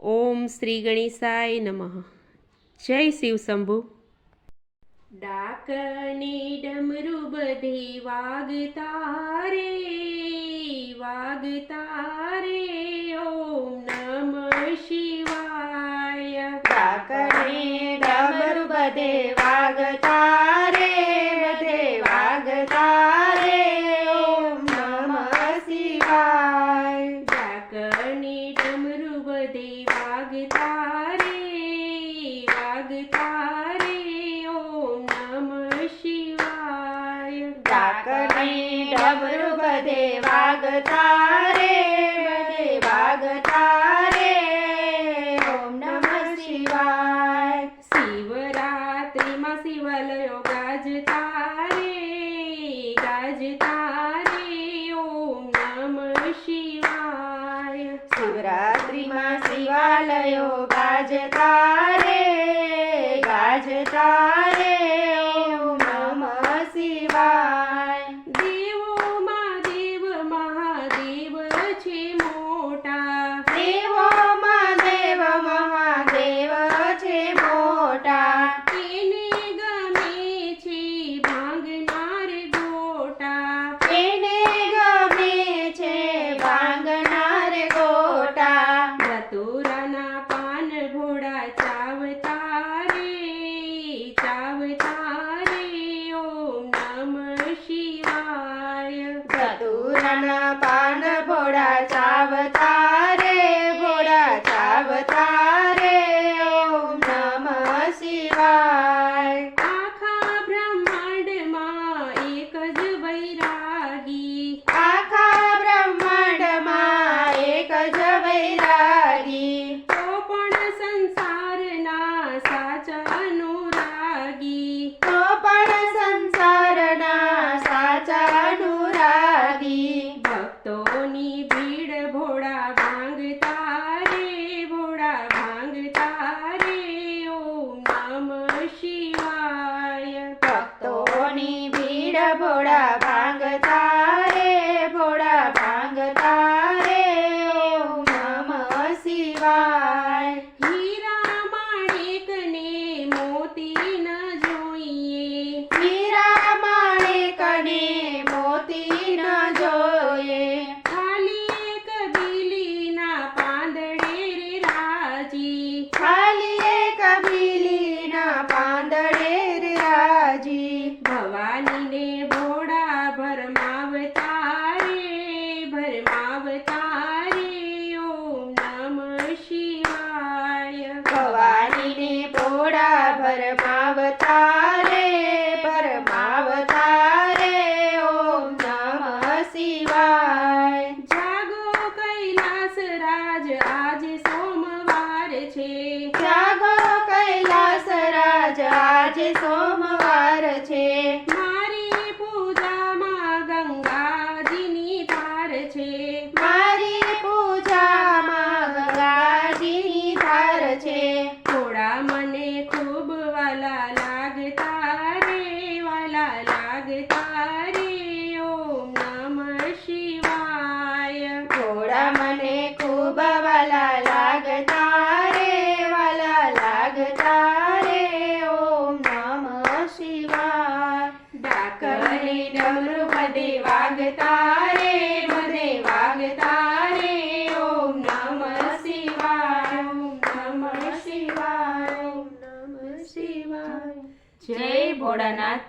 ઓમ શ્રી ગણેશાય નમઃ. જય શિવ શંભુ. ડાકને ડમરું બધે વાગતા રે ઓમ નમઃ શિવાય. ડાકને ડમરું બધે વાગતા રે ઓમ નમઃ શિવાય. ડાકને ડમરું બધે વાગતા રે ઓમ નમઃ શિવાય. ડાકને ડમરું બધે વાગતા રે ઓમ નમઃ શિવાય. શિવરાત્રિમાં શિવાલયો ગાજતા રે ઓમ નમઃ શિવાય. શિવરાત્રિમાં શિવાલયો ગાજતા રે ઓમ નમઃ શિવાય. દેવોમાં દેવ મહાદેવ છે મોટા, દેવોમાં દેવ મહાદેવ છે મોટા. એને ગમે છે ભાંગનાર ગોટા, એને ગમે છે ભાંગનાર ગોટા. ધતુરાના પાન ભોળા ચાવતા રે ઓમ નમઃ શિવાય. ધતુરાના પાન ભોળા ચાવતા રે ઓમ નમઃ શિવાય. આખા બ્રહ્માંડમાં એક જ વૈરાગી, આખા બ્રહ્માંડમાં એક જ વૈરાગી. તો પણ સંસારના સાચા અનુરાગી. તો પણ સંસારના સાચા અનુરાગી. ભક્તોની ભીડ ભોળા ભાંગતા રે ઓમ નમઃ શિવાય. ભક્તોની ભીડ ભોળા ભાંગતા રે ઓમ નમઃ શિવાય. હીરા માણેકને મોતી ન જોઈએ, હીરા માણેકને મોતી ન જોઈએ. ખાલી એક બીલીના પાંદડે રે રાજી, ખાલી એક બીલીના પાંદડે રે રાજી. ભવાનીને ભોળા ભરમાવતા રે ઓમ નમઃ શિવાય. ભવાનીને ભોળા ભરમાવતા રે ઓમ નમઃ શિવાય. જાગો કૈલાસ રાજ આજે સોમવાર છે, જાગો કૈલાસ રાજ આજે સોમવાર છે. મારી પૂજામાં ગંગાજીની ધાર છે, મારી પૂજામાં ગંગાજીની ધાર છે. થોડા મને ખૂબ વાલા લાગતા રે ઓમ નમઃ શિવાય. થોડા મને ખૂબ વાલા લાગતા રે ઓમ નમઃ શિવાય. ડાકને ડમરું બધે વાગતા રે ઓમ નમઃ શિવાય. નમઃ શિવાય. જય ભોળાનાથ.